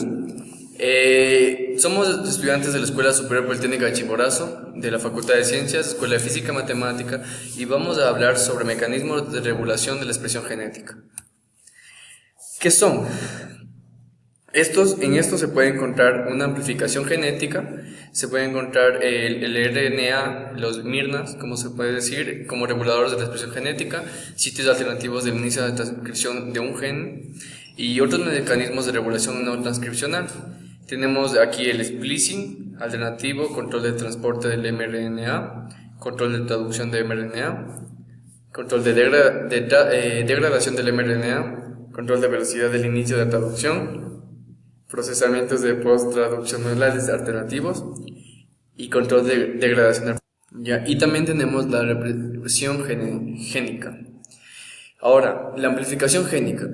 amigos. Somos estudiantes de la Escuela Superior Politécnica de Chimborazo, de la Facultad de Ciencias, Escuela de Física y Matemática, y vamos a hablar sobre mecanismos de regulación de la expresión genética. ¿Qué son? En estos se puede encontrar una amplificación genética, se puede encontrar el RNA, los miRNAs, como se puede decir, como reguladores de la expresión genética, sitios alternativos del inicio de transcripción de un gen y otros mecanismos de regulación no transcripcional. Tenemos aquí el splicing alternativo, control de transporte del mRNA, control de traducción de mRNA, control de degradación del mRNA, control de velocidad del inicio de traducción, procesamientos de post-traduccionales alternativos y control de degradación. Y también tenemos la represión génica. Ahora, la amplificación génica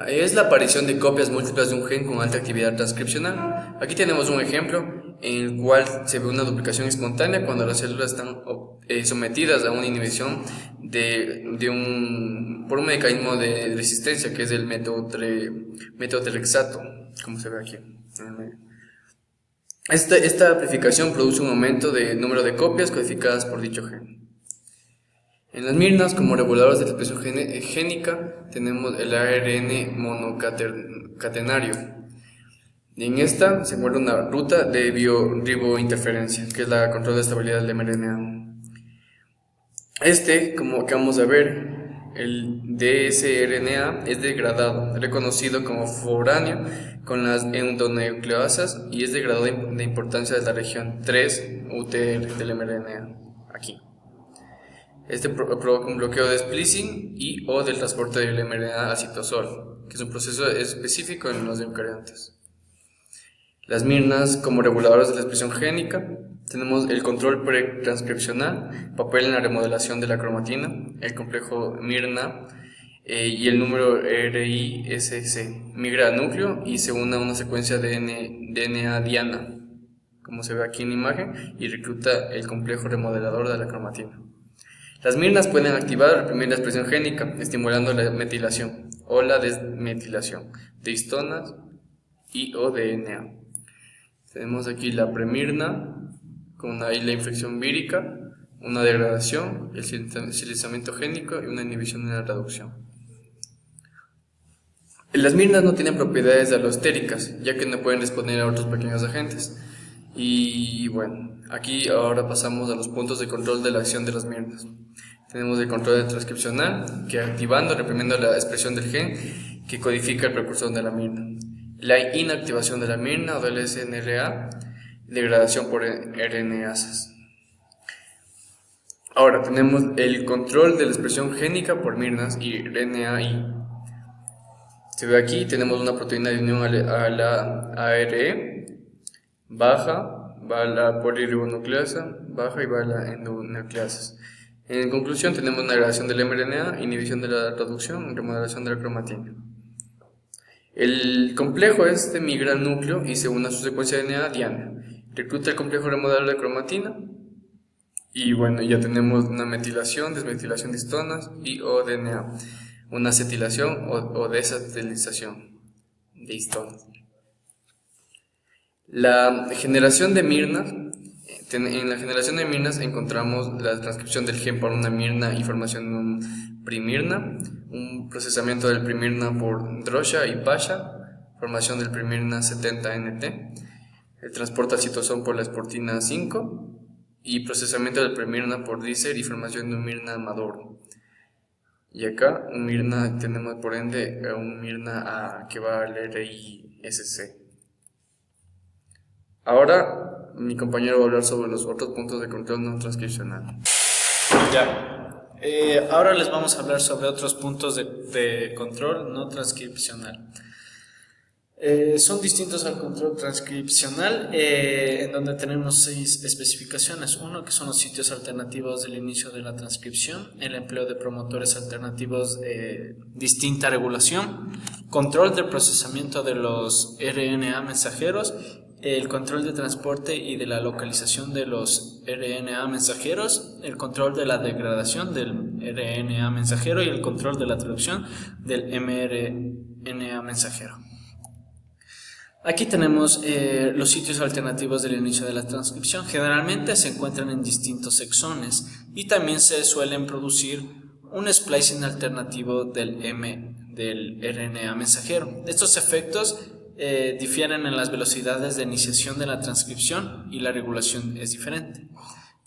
es la aparición de copias múltiples de un gen con alta actividad transcripcional. Aquí tenemos un ejemplo en el cual se ve una duplicación espontánea cuando las células están sometidas a una inhibición por un mecanismo de resistencia que es el metotrexato, como se ve aquí. Esta amplificación produce un aumento del número de copias codificadas por dicho gen. En las miRNAs, como reguladores de la expresión génica, tenemos el ARN monocatenario. En esta se muestra una ruta de ribointerferencia, que es la control de estabilidad del mRNA. Como que vamos a ver, el dsRNA es degradado, reconocido como foráneo con las endonucleasas y es degradado de importancia de la región 3 UTR del mRNA, aquí. Provoca un bloqueo de splicing o del transporte del mRNA al citosol, que es un proceso específico en los eucariontes. Las miRNAs, como reguladores de la expresión génica, tenemos el control pretranscripcional, papel en la remodelación de la cromatina, el complejo miRNA y el número RISC. Migra al núcleo y se une a una secuencia de DNA diana, como se ve aquí en la imagen, y recluta el complejo remodelador de la cromatina. Las miRNAs pueden activar o reprimir la expresión génica, estimulando la metilación o la desmetilación de histonas o DNA. Tenemos aquí la premiRNA con la infección vírica, una degradación, el silenciamiento génico y una inhibición en la traducción. Las miRNAs no tienen propiedades alostéricas, ya que no pueden responder a otros pequeños agentes. Y bueno, aquí ahora pasamos a los puntos de control de la acción de las miRNAs. Tenemos el control transcripcional, que reprimiendo la expresión del gen que codifica el precursor de la miRNA. La inactivación de la miRNA o del SNRA, degradación por RNasas. Ahora tenemos el control de la expresión génica por miRNAs y RNAi. Se ve aquí, tenemos una proteína de unión a la ARE, baja, va a la poliribonucleasa, baja y va a la endonucleasas. En conclusión, tenemos una degradación del mRNA, inhibición de la traducción y remodelación de la cromatina. El complejo migra al núcleo y se une a su secuencia de DNA diana. Recluta el complejo remodelador de cromatina y bueno, ya tenemos una metilación, desmetilación de histonas o DNA, una acetilación o desacetilización de histonas. La generación de miRNAs. En la generación de miRNAs encontramos la transcripción del gen por una miRNA y formación de un primirna, un procesamiento del primirna por Drosha y Pasha, formación del primirna 70NT, el transporte al citosol por la esportina 5 y procesamiento del primirna por Dicer y formación de un miRNA maduro. Y acá un miRNA tenemos por ende un miRNA que va al RISC. Ahora mi compañero va a hablar sobre los otros puntos de control no transcripcional. Ahora les vamos a hablar sobre otros puntos de control no transcripcional. Son distintos al control transcripcional, en donde tenemos 6 especificaciones. Uno, que son los sitios alternativos del inicio de la transcripción, el empleo de promotores alternativos de distinta regulación, control del procesamiento de los RNA mensajeros, el control de transporte y de la localización de los RNA mensajeros, el control de la degradación del RNA mensajero y el control de la traducción del mRNA mensajero. Aquí tenemos los sitios alternativos del inicio de la transcripción. Generalmente se encuentran en distintos exones y también se suelen producir un splicing alternativo del RNA mensajero. Estos efectos difieren en las velocidades de iniciación de la transcripción y la regulación es diferente.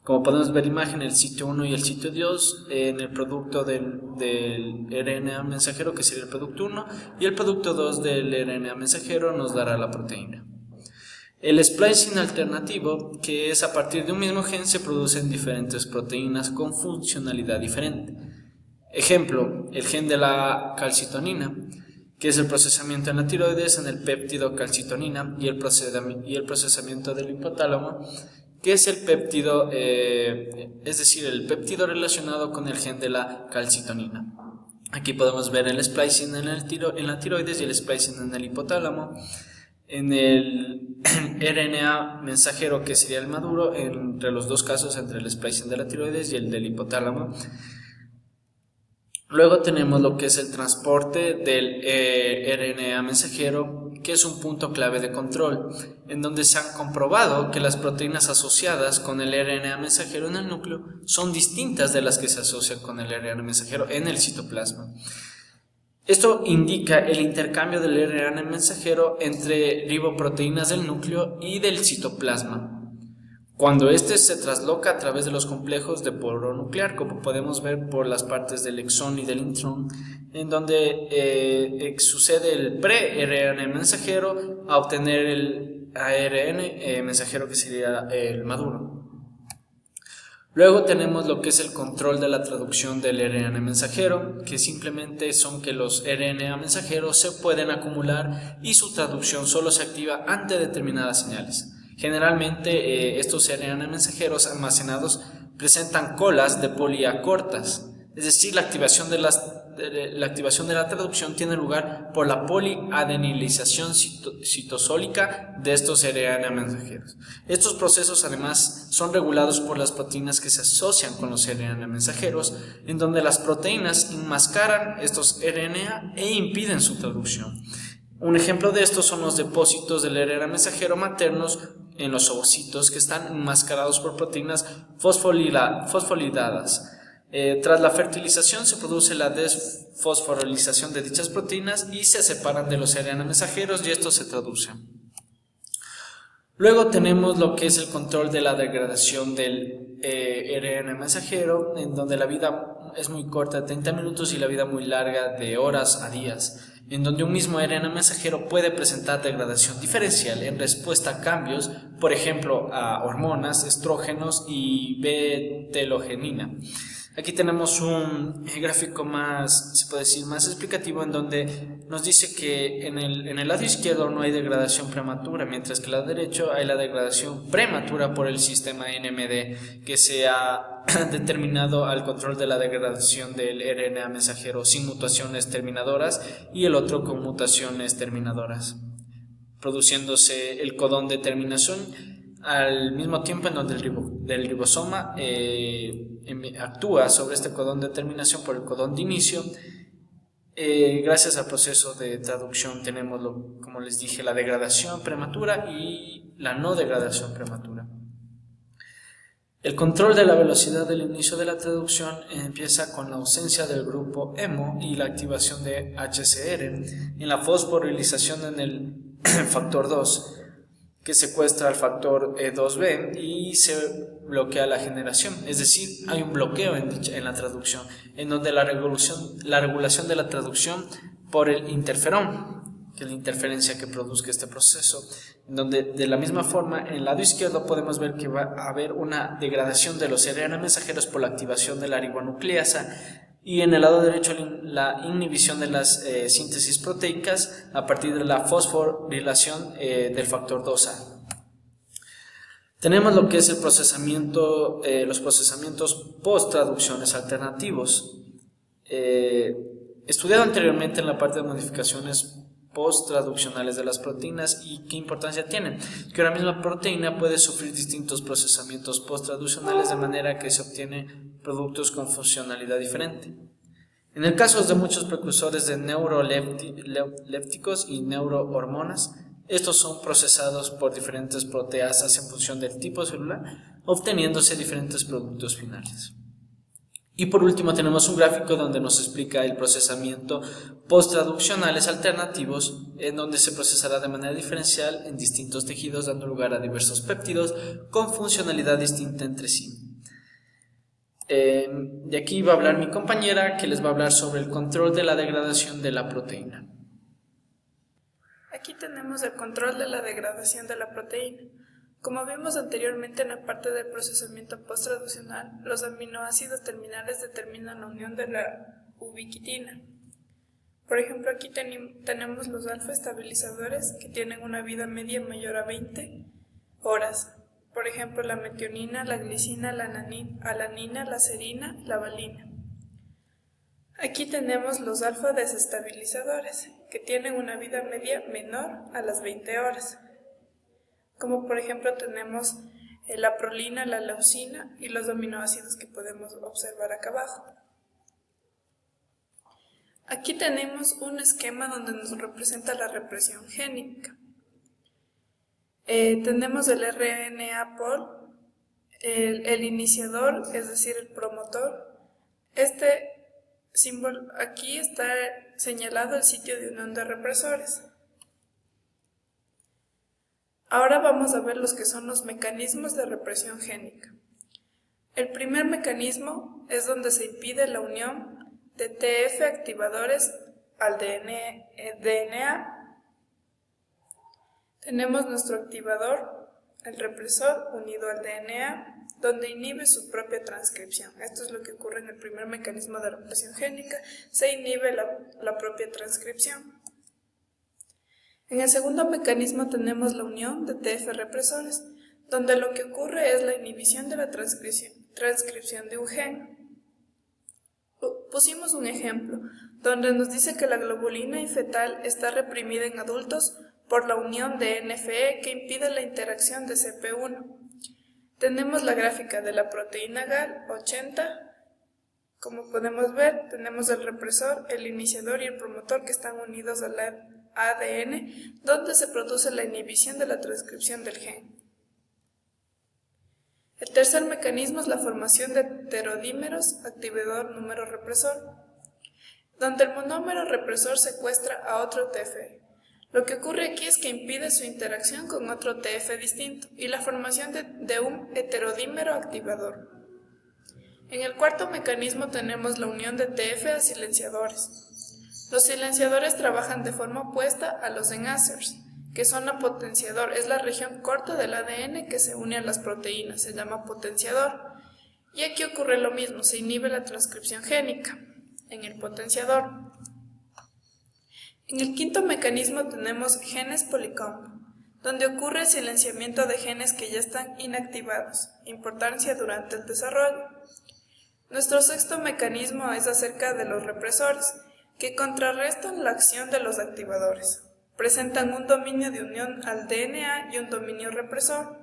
Como podemos ver imagen, el sitio 1 y el sitio 2 en el producto del RNA mensajero, que sería el producto 1, y el producto 2 del RNA mensajero nos dará la proteína. El splicing alternativo, que es a partir de un mismo gen, se producen diferentes proteínas con funcionalidad diferente. Ejemplo, el gen de la calcitonina, que es el procesamiento en la tiroides en el péptido calcitonina, y el procesamiento del hipotálamo, que es el péptido, es decir, el péptido relacionado con el gen de la calcitonina. Aquí podemos ver el splicing en la tiroides y el splicing en el hipotálamo. En el RNA mensajero, que sería el maduro, entre los dos casos, entre el splicing de la tiroides y el del hipotálamo. Luego tenemos lo que es el transporte del RNA mensajero, que es un punto clave de control, en donde se han comprobado que las proteínas asociadas con el RNA mensajero en el núcleo son distintas de las que se asocian con el RNA mensajero en el citoplasma. Esto indica el intercambio del RNA mensajero entre riboproteínas del núcleo y del citoplasma, cuando éste se trasloca a través de los complejos de poro nuclear, como podemos ver por las partes del exón y del intrón, en donde sucede el pre-RNA mensajero a obtener el ARN mensajero, que sería el maduro. Luego tenemos lo que es el control de la traducción del RNA mensajero, que simplemente son que los RNA mensajeros se pueden acumular y su traducción solo se activa ante determinadas señales. Generalmente estos RNA mensajeros almacenados presentan colas de poli-A cortas, es decir, la activación de la traducción tiene lugar por la poliadenilización citosólica de estos RNA mensajeros. Estos procesos además son regulados por las proteínas que se asocian con los RNA mensajeros, en donde las proteínas enmascaran estos RNA e impiden su traducción. Un ejemplo de esto son los depósitos del RNA mensajero maternos en los ovocitos, que están enmascarados por proteínas fosfolidadas. Tras la fertilización se produce la desfosforilización de dichas proteínas y se separan de los RNA mensajeros y estos se traducen. Luego tenemos lo que es el control de la degradación del RNA mensajero, en donde la vida es muy corta, 30 minutos, y la vida muy larga, de horas a días, en donde un mismo RNA mensajero puede presentar degradación diferencial en respuesta a cambios, por ejemplo, a hormonas, estrógenos y beta-telogenina. Aquí tenemos un gráfico más, se puede decir, más explicativo, en donde nos dice que en el lado izquierdo no hay degradación prematura, mientras que en el lado derecho hay la degradación prematura por el sistema NMD, que se ha determinado al control de la degradación del RNA mensajero sin mutaciones terminadoras y el otro con mutaciones terminadoras, produciéndose el codón de terminación al mismo tiempo en donde el ribosoma actúa sobre este codón de terminación por el codón de inicio. Gracias al proceso de traducción tenemos, como les dije, la degradación prematura y la no degradación prematura. El control de la velocidad del inicio de la traducción empieza con la ausencia del grupo hemo y la activación de HCR en la fosforilización en el factor 2, que secuestra al factor 2B y se bloquea la generación, es decir, hay un bloqueo en la traducción, en donde la regulación de la traducción por el interferón, que es la interferencia que produzca este proceso, en donde de la misma forma en el lado izquierdo podemos ver que va a haber una degradación de los RNA mensajeros por la activación de la ribonucleasa, y en el lado derecho la inhibición de las síntesis proteicas a partir de la fosforilación del factor 2A. Tenemos lo que es el procesamiento, los procesamientos post-traducciones alternativos. Estudiado anteriormente en la parte de modificaciones post-traduccionales de las proteínas y qué importancia tienen, que una misma proteína puede sufrir distintos procesamientos post-traduccionales de manera que se obtiene productos con funcionalidad diferente. En el caso de muchos precursores de neurolépticos y neurohormonas, Estos son procesados por diferentes proteasas en función del tipo celular, obteniéndose diferentes productos finales. Y por último tenemos un gráfico donde nos explica el procesamiento posttraduccionales alternativos, en donde se procesará de manera diferencial en distintos tejidos, dando lugar a diversos péptidos con funcionalidad distinta entre sí. De aquí va a hablar mi compañera, que les va a hablar sobre el control de la degradación de la proteína. Aquí tenemos el control de la degradación de la proteína. Como vimos anteriormente en la parte del procesamiento posttraduccional, los aminoácidos terminales determinan la unión de la ubiquitina. Por ejemplo, aquí tenemos los alfa estabilizadores que tienen una vida media mayor a 20 horas. Por ejemplo, la metionina, la glicina, la alanina, la serina, la valina. Aquí tenemos los alfa desestabilizadores, que tienen una vida media menor a las 20 horas. Como por ejemplo tenemos la prolina, la leucina y los aminoácidos que podemos observar acá abajo. Aquí tenemos un esquema donde nos representa la represión génica. Tenemos el RNA por el iniciador, es decir, el promotor. Este símbolo aquí está señalado el sitio de unión de represores. Ahora vamos a ver los que son los mecanismos de represión génica. El primer mecanismo es donde se impide la unión de TF activadores al DNA. Tenemos nuestro activador, el represor unido al DNA, donde inhibe su propia transcripción. Esto es lo que ocurre en el primer mecanismo de represión génica, se inhibe la propia transcripción. En el segundo mecanismo tenemos la unión de TF represores, donde lo que ocurre es la inhibición de la transcripción de un gen. Pusimos un ejemplo, donde nos dice que la globulina infetal está reprimida en adultos por la unión de NFE que impide la interacción de CP1. Tenemos la gráfica de la proteína GAL80. Como podemos ver, tenemos el represor, el iniciador y el promotor que están unidos al ADN, donde se produce la inhibición de la transcripción del gen. El tercer mecanismo es la formación de heterodímeros, activador número represor, donde el monómero represor secuestra a otro TF. Lo que ocurre aquí es que impide su interacción con otro TF distinto y la formación de un heterodímero activador. En el cuarto mecanismo tenemos la unión de TF a silenciadores. Los silenciadores trabajan de forma opuesta a los enhances, que son la potenciador, es la región corta del ADN que se une a las proteínas, se llama potenciador. Y aquí ocurre lo mismo, se inhibe la transcripción génica en el potenciador. En el quinto mecanismo tenemos genes policombo, donde ocurre el silenciamiento de genes que ya están inactivados, importancia durante el desarrollo. Nuestro sexto mecanismo es acerca de los represores, que contrarrestan la acción de los activadores. Presentan un dominio de unión al DNA y un dominio represor.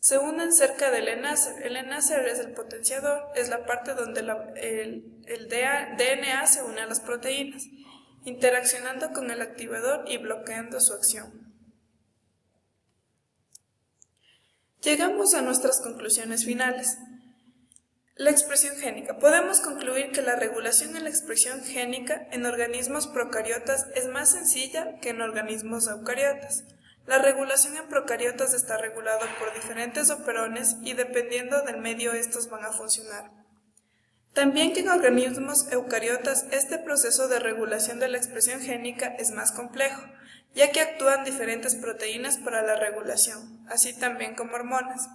Se unen cerca del enhancer. El enhancer es el potenciador, es la parte donde el DNA se une a las proteínas, interaccionando con el activador y bloqueando su acción. Llegamos a nuestras conclusiones finales. La expresión génica. Podemos concluir que la regulación en la expresión génica en organismos procariotas es más sencilla que en organismos eucariotas. La regulación en procariotas está regulada por diferentes operones y dependiendo del medio estos van a funcionar. También que en organismos eucariotas este proceso de regulación de la expresión génica es más complejo, ya que actúan diferentes proteínas para la regulación, así también como hormonas.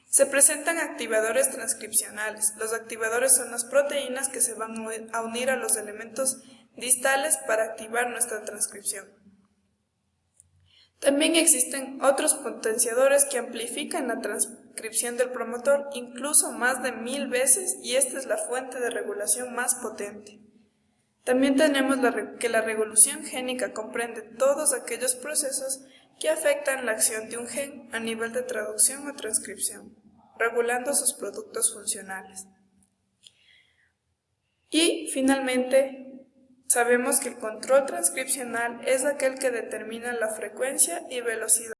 Se presentan activadores transcripcionales. Los activadores son las proteínas que se van a unir a los elementos distales para activar nuestra transcripción. También existen otros potenciadores que amplifican la transcripción del promotor incluso más de 1000 veces y esta es la fuente de regulación más potente. También tenemos que la regulación génica comprende todos aquellos procesos que afectan la acción de un gen a nivel de traducción o transcripción, regulando sus productos funcionales. Y finalmente, Sabemos que el control transcripcional es aquel que determina la frecuencia y velocidad